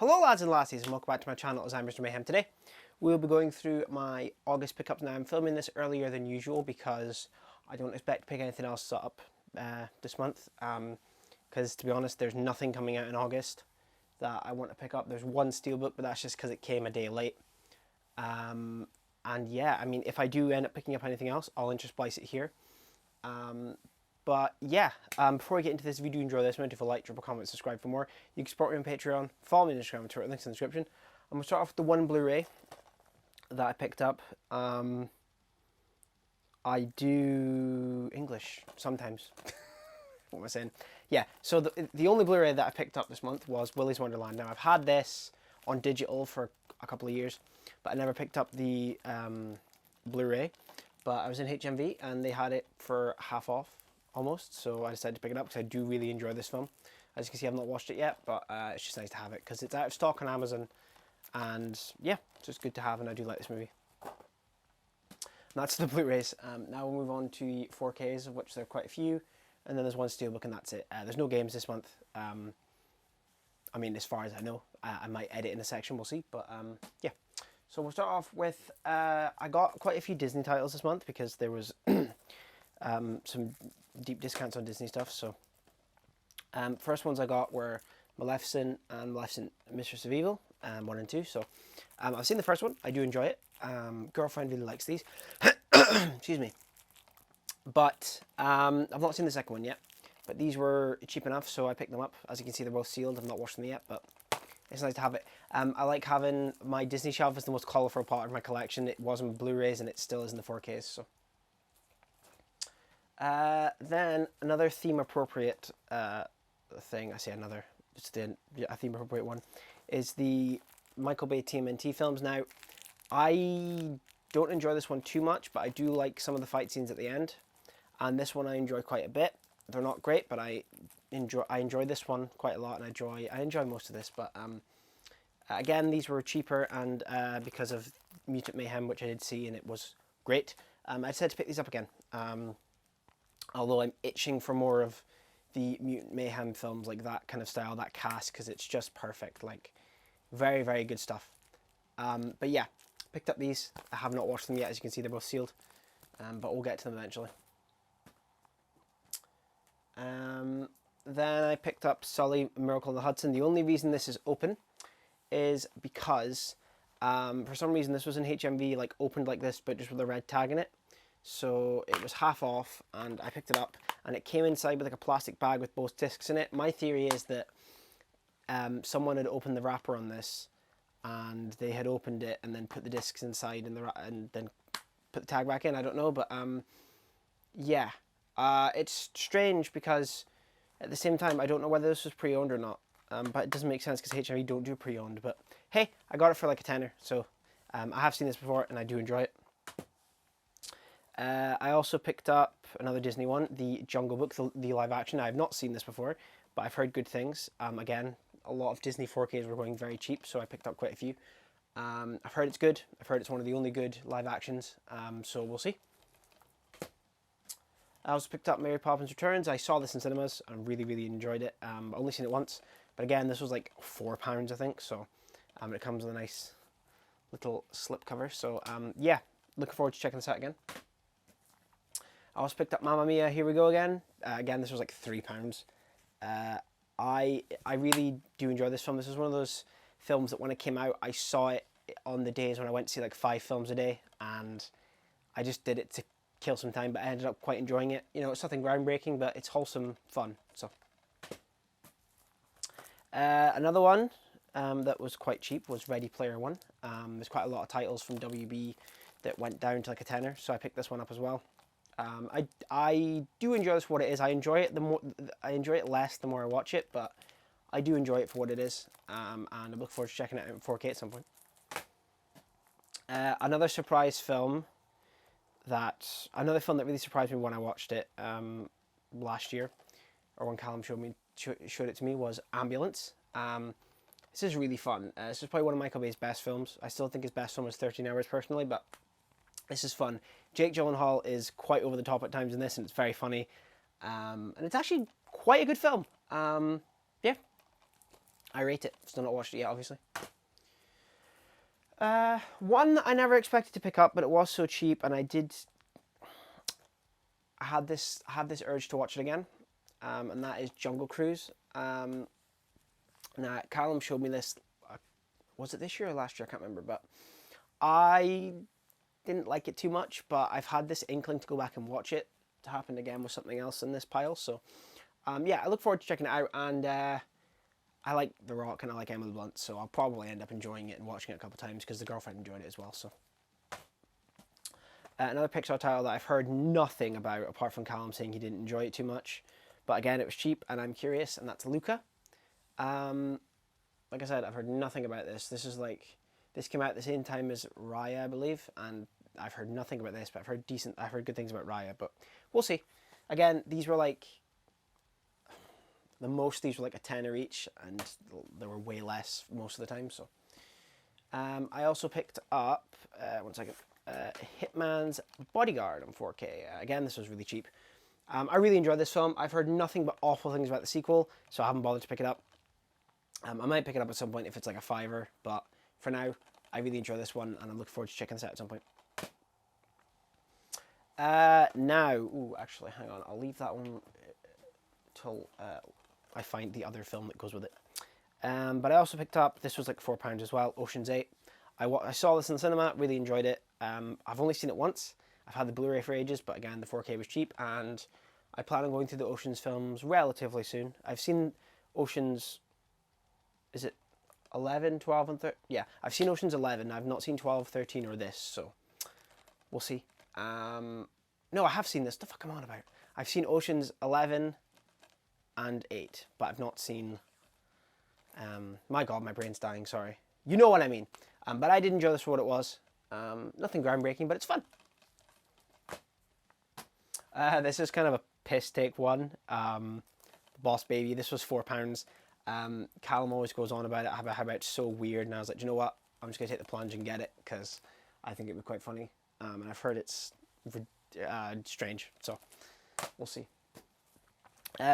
Hello lads and lassies and welcome back to my channel as I'm Mr. Mayhem. Today we'll be going through my August pickups. Now I'm filming this earlier than usual because I don't expect to pick anything else up this month, because to be honest there's nothing coming out in August that I want to pick up. There's one steelbook, but that's just because it came a day late. And yeah, I mean if I do end up picking up anything else I'll intersplice it here. But yeah, before we get into this, if you do enjoy this, remember to like, drop a comment, subscribe for more. You can support me on Patreon, follow me on Instagram and Twitter, links in the description. I'm going to start off with the one Blu-ray that I picked up. I do English sometimes. What am I saying? Yeah, so the only Blu-ray that I picked up this month was Willy's Wonderland. Now I've had this on digital for a couple of years, but I never picked up the Blu-ray. But I was in HMV and they had it for half off. Almost, so I decided to pick it up because I do really enjoy this film. As you can see, I've not watched it yet, but it's just nice to have it because it's out of stock on Amazon, and yeah, it's just good to have, and I do like this movie. And that's the Blu-rays. Now we'll move on to 4Ks, of which there are quite a few, and then there's one steelbook, and that's it. There's no games this month. I mean, as far as I know, I might edit in a section, we'll see, but yeah. So we'll start off with, I got quite a few Disney titles this month because there was some deep discounts on Disney stuff. So first ones I got were Maleficent and Maleficent Mistress of Evil, 1 and 2. So I've seen the first one, I do enjoy it. Girlfriend really likes these. Excuse me. But I've not seen the second one yet, but these were cheap enough, so I picked them up. As you can see, they're both sealed. I've not watched them yet, but it's nice to have it. I like having my Disney shelf is the most colourful part of my collection. It was in Blu-rays and it still is in the 4Ks. So then another theme appropriate thing, I say another, just a theme appropriate one, is the Michael Bay TMNT films. Now, I don't enjoy this one too much, but I do like some of the fight scenes at the end, and this one I enjoy quite a bit. They're not great, but I enjoy this one quite a lot, and I enjoy most of this. But again, these were cheaper, and because of Mutant Mayhem, which I did see, and it was great, I decided to pick these up again. Although I'm itching for more of the Mutant Mayhem films, like that kind of style, that cast, because it's just perfect. Like, very, very good stuff. But yeah, picked up these. I have not watched them yet. As you can see, they're both sealed. But we'll get to them eventually. Then I picked up Sully, Miracle on the Hudson. The only reason this is open is because, for some reason, this was in HMV, like, opened like this, but just with a red tag in it. So it was half off, and I picked it up, and it came inside with like a plastic bag with both discs in it. My theory is that someone had opened the wrapper on this, and they had opened it and then put the discs inside and then put the tag back in. I don't know, but yeah, it's strange because at the same time I don't know whether this was pre-owned or not. But it doesn't make sense because HMV don't do pre-owned. But hey, I got it for like a tenner, so I have seen this before and I do enjoy it. I also picked up another Disney one, the Jungle Book, the live action. I have not seen this before, but I've heard good things. Again, a lot of Disney 4Ks were going very cheap, so I picked up quite a few. I've heard it's good. I've heard it's one of the only good live actions, so we'll see. I also picked up Mary Poppins Returns. I saw this in cinemas and really, really enjoyed it. I've only seen it once, but again, this was like £4, I think, so it comes with a nice little slip cover. So yeah, looking forward to checking this out again. I also picked up Mamma Mia, Here We Go Again. Again, this was like £3. I really do enjoy this film. This is one of those films that when it came out, I saw it on the days when I went to see like 5 films a day, and I just did it to kill some time, but I ended up quite enjoying it. You know, it's nothing groundbreaking, but it's wholesome fun. So another one that was quite cheap was Ready Player One. There's quite a lot of titles from WB that went down to like a tenner, so I picked this one up as well. I do enjoy this for what it is. I enjoy it less the more I watch it, but I do enjoy it for what it is, and I look forward to checking it out in 4K at some point. Another film that really surprised me when I watched it last year, or when Callum showed it to me, was Ambulance. This is really fun. This is probably one of Michael Bay's best films. I still think his best film is 13 Hours personally, but this is fun. Jake Gyllenhaal is quite over the top at times in this, and it's very funny. And it's actually quite a good film. Yeah. I rate it. Still not watched it yet, obviously. One that I never expected to pick up, but it was so cheap, and I had this urge to watch it again, and that is Jungle Cruise. Now, Callum showed me this, was it this year or last year? I can't remember, but I didn't like it too much, but I've had this inkling to go back and watch it. To happen again with something else in this pile, so yeah, I look forward to checking it out, and I like The Rock and I like Emily Blunt, so I'll probably end up enjoying it and watching it a couple times because the girlfriend enjoyed it as well. So another Pixar title that I've heard nothing about apart from Callum saying he didn't enjoy it too much, but again it was cheap and I'm curious, and that's Luca. Like I said, I've heard nothing about this. This came out at the same time as Raya, I believe, and I've heard nothing about this, but I've heard good things about Raya, but we'll see. Again, these were like these were like a tenner each, and there were way less most of the time. So I also picked up one second, Hitman's Bodyguard on 4K. Again, this was really cheap. I really enjoyed this film. I've heard nothing but awful things about the sequel, so I haven't bothered to pick it up. I might pick it up at some point if it's like a $5, but for now, I really enjoy this one, and I'm looking forward to checking this out at some point. Actually, hang on. I'll leave that one till I find the other film that goes with it. But I also picked up, this was like £4 as well, Ocean's 8. I saw this in the cinema, really enjoyed it. I've only seen it once. I've had the Blu-ray for ages, but again, the 4K was cheap, and I plan on going through the Ocean's films relatively soon. I've seen Ocean's, is it 11, 12, and 13? Yeah, I've seen Ocean's 11. I've not seen 12, 13, or this, so we'll see. No, I have seen this. The fuck am I on about? I've seen Ocean's 11 and 8, but I've not seen... my God, my brain's dying, sorry. You know what I mean. But I did enjoy this for what it was. Nothing groundbreaking, but it's fun. This is kind of a piss take one. Boss Baby, this was £4. Callum always goes on about it, how it's so weird, and I was like, do you know what? I'm just going to take the plunge and get it, because I think it'd be quite funny. And I've heard it's strange, so we'll see.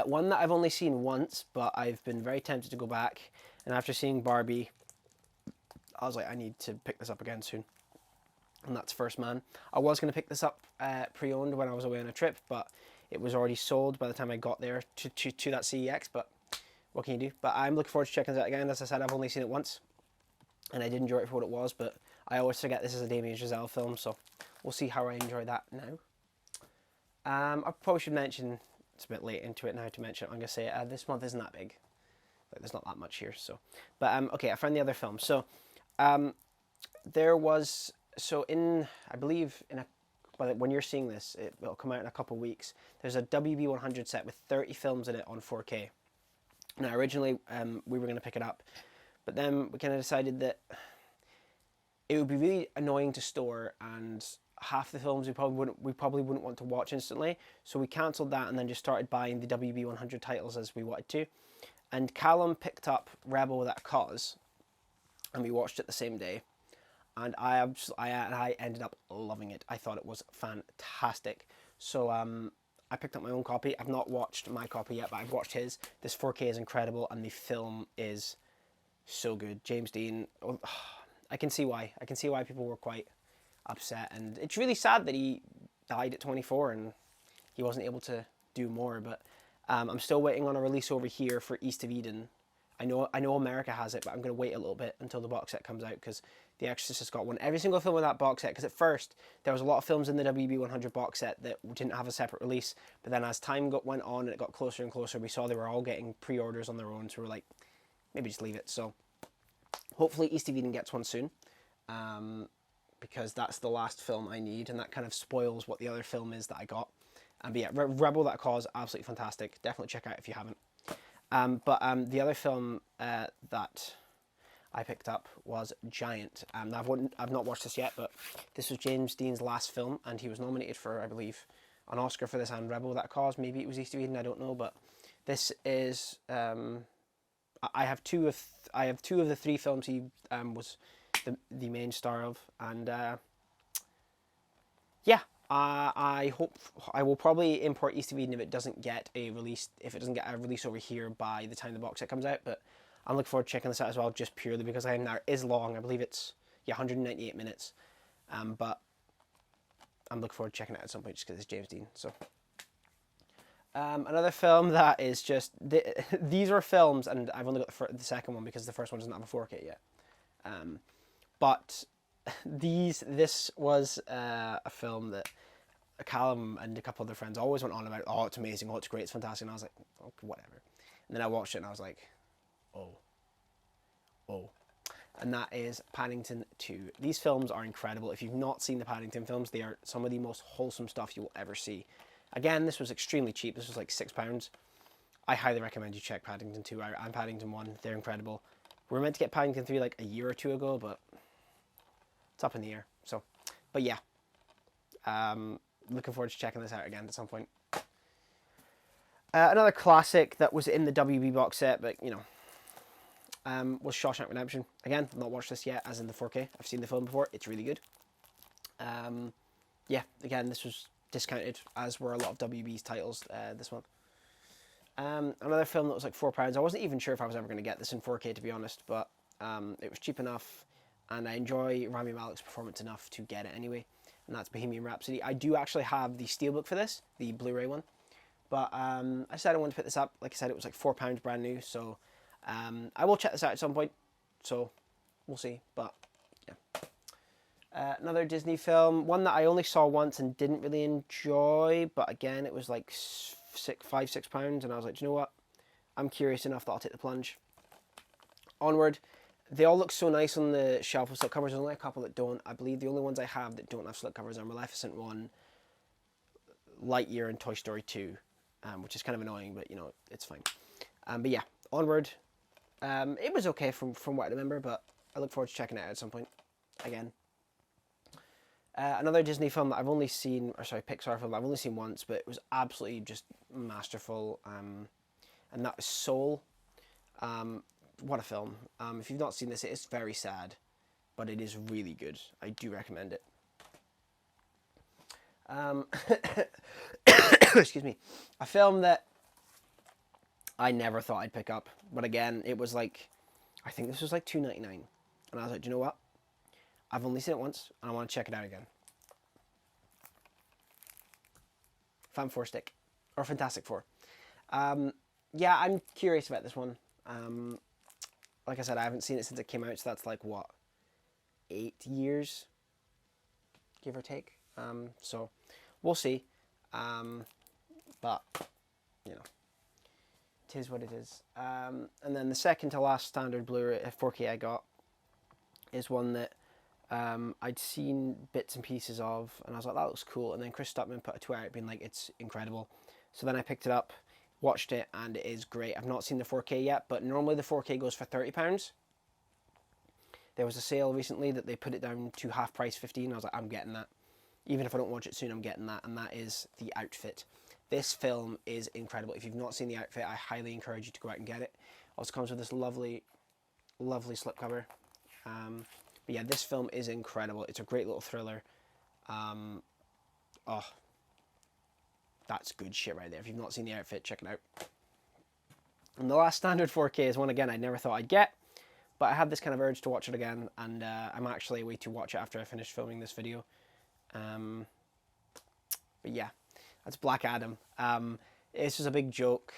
One that I've only seen once, but I've been very tempted to go back, and after seeing Barbie, I was like, I need to pick this up again soon, and that's First Man. I was going to pick this up pre-owned when I was away on a trip, but it was already sold by the time I got there to that CEX, but what can you do? But I'm looking forward to checking this out again. As I said, I've only seen it once, and I did enjoy it for what it was, but I always forget this is a Damien Chazelle film, so we'll see how I enjoy that now. I probably should mention, it's a bit late into it now to mention it, I'm going to say this month isn't that big. Like, there's not that much here, so. But, okay, I found the other film. So, there was, so I believe, when you're seeing this, it'll come out in a couple of weeks. There's a WB100 set with 30 films in it on 4K. Now, originally, we were going to pick it up, but then we kind of decided that it would be really annoying to store, and half the films we probably wouldn't want to watch instantly, so we cancelled that and then just started buying the WB100 titles as we wanted to. And Callum picked up Rebel Without a Cause, and we watched it the same day, and I ended up loving it. I thought it was fantastic. So I picked up my own copy. I've not watched my copy yet, but I've watched his. This 4K is incredible, and the film is so good. James Dean, I can see why. I can see why people were quite upset, and it's really sad that he died at 24 and he wasn't able to do more, but I'm still waiting on a release over here for East of Eden. I know America has it, but I'm going to wait a little bit until the box set comes out, because The Exorcist has got one. Every single film in that box set, because at first there was a lot of films in the WB100 box set that didn't have a separate release, but then as time went on and it got closer and closer, we saw they were all getting pre-orders on their own, so we're like, maybe just leave it. So hopefully East of Eden gets one soon, because that's the last film I need, and that kind of spoils what the other film is that I got. But yeah, Rebel That Cause, absolutely fantastic. Definitely check out if you haven't. The other film that I picked up was Giant. I've not watched this yet, but this was James Dean's last film, and he was nominated for, I believe, an Oscar for this and Rebel That Cause. Maybe it was East of Eden, I don't know, but this is I have two of the three films he was the main star of, and yeah, I hope I will probably import East of Eden if it doesn't get a release over here by the time the box set comes out. But I'm looking forward to checking this out as well, just purely because it is long. I believe it's 198 minutes, but I'm looking forward to checking it out at some point just because it's James Dean. So another film that is just these are films, and I've only got the second one because the first one doesn't have a 4K yet. But this was a film that Callum and a couple other friends always went on about. Oh, it's amazing. Oh, it's great. It's fantastic. And I was like, oh, whatever. And then I watched it and I was like, oh. And that is Paddington 2. These films are incredible. If you've not seen the Paddington films, they are some of the most wholesome stuff you will ever see. Again, this was extremely cheap. This was like £6. I highly recommend you check Paddington 2 out and Paddington 1. They're incredible. We were meant to get Paddington 3 like a year or two ago, but it's up in the air. So, but yeah. Looking forward to checking this out again at some point. Another classic that was in the WB box set, but you know, was Shawshank Redemption. Again, not watched this yet, as in the 4K. I've seen the film before. It's really good. Yeah, again, this was discounted, as were a lot of WB's titles this month. Another film that was like £4. I wasn't even sure if I was ever going to get this in 4K, to be honest, but it was cheap enough, and I enjoy Rami Malek's performance enough to get it anyway, and that's Bohemian Rhapsody. I do actually have the steelbook for this, the Blu-ray one, but I decided I wanted to pick this up. Like I said, it was like £4 brand new, so I will check this out at some point, so we'll see, but yeah. Another Disney film, one that I only saw once and didn't really enjoy, but again, it was like £6, and I was like, do you know what? I'm curious enough that I'll take the plunge. Onward. They all look so nice on the shelf with slip covers. There's only a couple that don't. I believe the only ones I have that don't have slip covers are Maleficent 1, Lightyear, and Toy Story 2, which is kind of annoying, but you know, it's fine. But yeah, Onward. It was okay from what I remember, but I look forward to checking it out at some point again. Another Disney film that I've only seen, or sorry, Pixar film that I've only seen once, but it was absolutely just masterful, and that is Soul. What a film. If you've not seen this, it is very sad, but it is really good. I do recommend it. Excuse me. A film that I never thought I'd pick up, but again, it was like, I think this was like $2.99, and I was like, do you know what? I've only seen it once, and I want to check it out again. Fantastic Four. Yeah, I'm curious about this one. Like I said, I haven't seen it since it came out, so that's like, what, 8 years? Give or take. So, we'll see. But, you know, it is what it is. And then the second to last standard Blu-ray 4K I got is one that I'd seen bits and pieces of, and I was like, that looks cool. And then Chris Stuckman put a tweet out being like, it's incredible. So then I picked it up, watched it, and it is great. I've not seen the 4K yet, but normally the 4K goes for £30. There was a sale recently that they put it down to half price, $15. I was like, I'm getting that. Even if I don't watch it soon, I'm getting that, and that is The Outfit. This film is incredible. If you've not seen The Outfit, I highly encourage you to go out and get it. Also comes with this lovely, lovely slipcover. But yeah, this film is incredible. It's a great little thriller. Oh, that's good shit right there. If you've not seen The Outfit, check it out. And the last standard 4K is one, again, I never thought I'd get, but I had this kind of urge to watch it again, and I'm actually waiting to watch it after I finish filming this video. But yeah, that's Black Adam. This was a big joke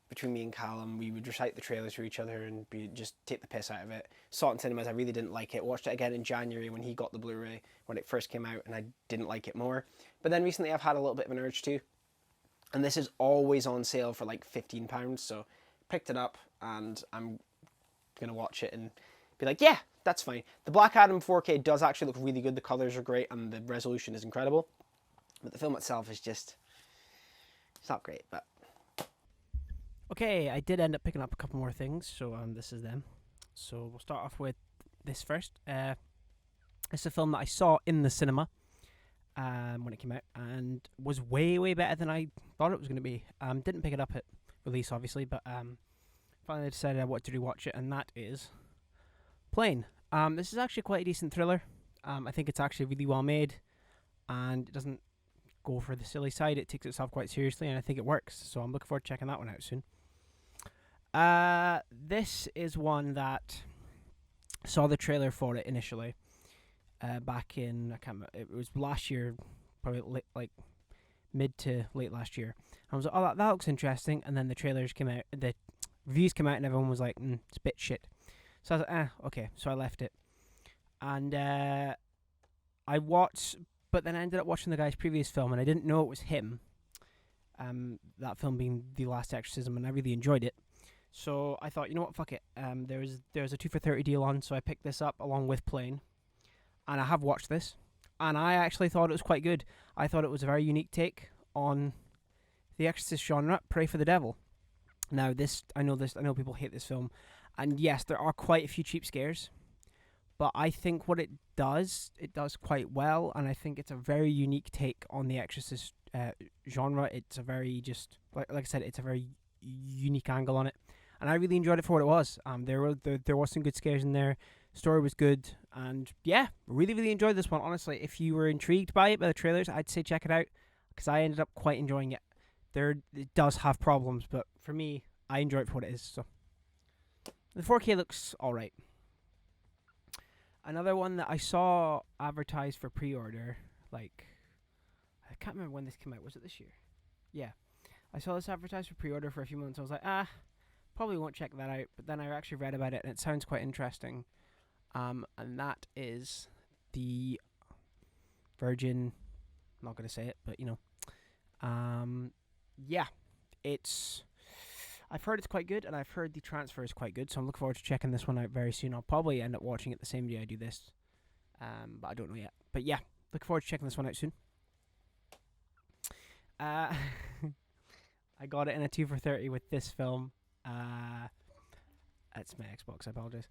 between me and Callum. We would recite the trailers to each other and just take the piss out of it. Saw it in cinemas, I really didn't like it. Watched it again in January when he got the Blu-ray, when it first came out, and I didn't like it more. But then recently I've had a little bit of an urge to, and this is always on sale for like £15, so picked it up, and I'm going to watch it and be like, yeah, that's fine. The Black Adam 4K does actually look really good. The colors are great, and the resolution is incredible. But the film itself is just, it's not great, but... Okay, I did end up picking up a couple more things, so this is them. So we'll start off with this first. It's a film that I saw in the cinema when it came out, and was way, way better than I thought it was going to be. Didn't pick it up at release, obviously, but finally decided I wanted to rewatch it, and that is Plane. This is actually quite a decent thriller. I think it's actually really well made, and it doesn't go for the silly side. It takes itself quite seriously, and I think it works. So I'm looking forward to checking that one out soon. This is one that saw the trailer for it initially. Back in, I can't remember, it was last year, probably like mid to late last year. I was like, oh, that looks interesting. And then the trailers came out, the reviews came out, and everyone was like, it's a bit shit. So I was like, okay. So I left it. And I watched, but then I ended up watching the guy's previous film, and I didn't know it was him. That film being The Last Exorcism, and I really enjoyed it. So I thought, you know what, fuck it. There's a 2 for 30 deal on, so I picked this up along with Plane. And I have watched this, and I actually thought it was quite good. I thought it was a very unique take on the Exorcist genre, Pray for the Devil. Now, I know people hate this film, and yes, there are quite a few cheap scares, but I think what it does quite well, and I think it's a very unique take on the Exorcist genre. It's a very, just like I said, it's a very unique angle on it, and I really enjoyed it for what it was. There was some good scares in there. Story was good, and yeah, really enjoyed this one. Honestly, if you were intrigued by it, by the trailers, I'd say check it out, because I ended up quite enjoying it. It does have problems, but for me, I enjoy it for what it is. So the 4K looks alright. Another one that I saw advertised for pre-order, like, I can't remember when this came out. Was it this year? Yeah, I saw this advertised for pre-order for a few months. I was like, probably won't check that out. But then I actually read about it, and it sounds quite interesting. And that is the Virgin. I'm not going to say it, but you know. Yeah, I've heard it's quite good, and I've heard the transfer is quite good, so I'm looking forward to checking this one out very soon. I'll probably end up watching it the same day I do this, but I don't know yet. But yeah, looking forward to checking this one out soon. I got it in a 2 for 30 with this film. That's my Xbox, I apologize.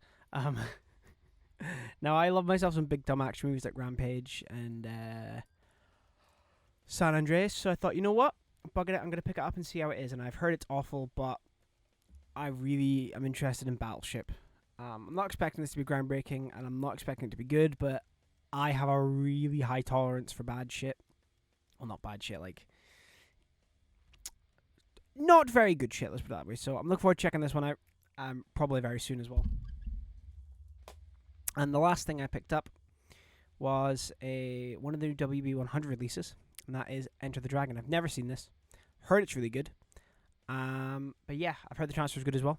Now, I love myself some big dumb action movies like Rampage and San Andreas, so I thought, you know what? Bugger it, I'm going to pick it up and see how it is. And I've heard it's awful, but I really am interested in Battleship. I'm not expecting this to be groundbreaking, and I'm not expecting it to be good, but I have a really high tolerance for bad shit. Well, not bad shit, like, not very good shit, let's put it that way. So I'm looking forward to checking this one out, probably very soon as well. And the last thing I picked up was one of the new WB 100 releases, and that is Enter the Dragon. I've never seen this. Heard it's really good. But yeah, I've heard the transfer is good as well.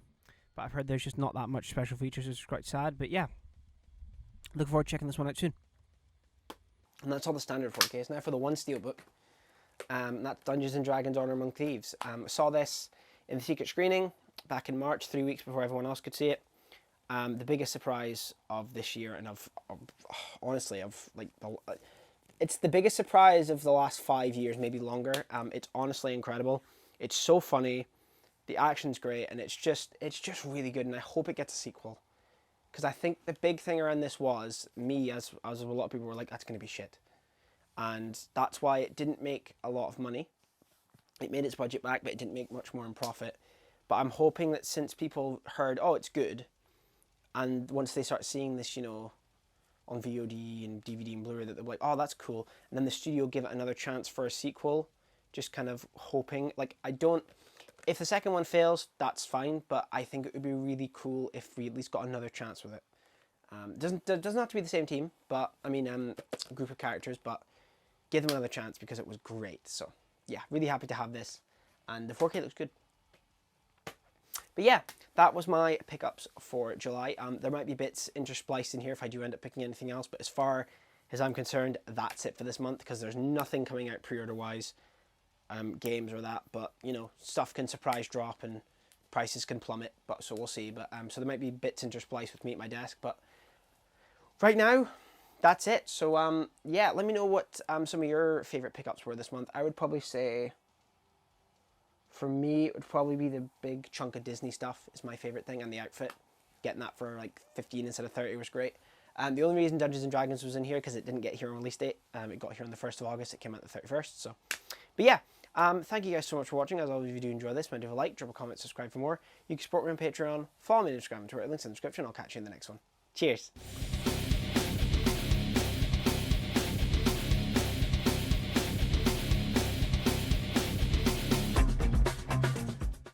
But I've heard there's just not that much special features, which is quite sad. But yeah, looking forward to checking this one out soon. And that's all the standard 4Ks. Now for the one steelbook. That's Dungeons and Dragons Honor Among Thieves. I saw this in the secret screening back in March, 3 weeks before everyone else could see it. The biggest surprise of this year, and honestly, it's the biggest surprise of the last 5 years, maybe longer. It's honestly incredible. It's so funny, the action's great, and it's just really good. And I hope it gets a sequel, because I think the big thing around this was me, as a lot of people were like, that's going to be shit, and that's why it didn't make a lot of money. It made its budget back, but it didn't make much more in profit. But I'm hoping that since people heard, oh, it's good. And once they start seeing this, on VOD and DVD and Blu-ray, that they're like, oh, that's cool. And then the studio give it another chance for a sequel, just kind of hoping. Like, if the second one fails, that's fine, but I think it would be really cool if we at least got another chance with it. Doesn't have to be the same team, but, a group of characters, but give them another chance because it was great. So, yeah, really happy to have this. And the 4K looks good. But yeah, that was my pickups for July. There might be bits interspliced in here if I do end up picking anything else, but as far as I'm concerned, that's it for this month, because there's nothing coming out pre-order-wise, games or that, but, stuff can surprise drop and prices can plummet, but so we'll see. But so there might be bits interspliced with me at my desk, but right now, that's it. So, yeah, let me know what some of your favourite pickups were this month. I would probably say, for me, it would probably be the big chunk of Disney stuff is my favourite thing, and the outfit. Getting that for like 15 instead of 30 was great. The only reason Dungeons and Dragons was in here, because it didn't get here on release date. It got here on the 1st of August. It came out the 31st. So, but yeah, thank you guys so much for watching. As always, if you do enjoy this, do a like, drop a comment, subscribe for more. You can support me on Patreon, follow me on Instagram and Twitter. Links in the description. I'll catch you in the next one. Cheers.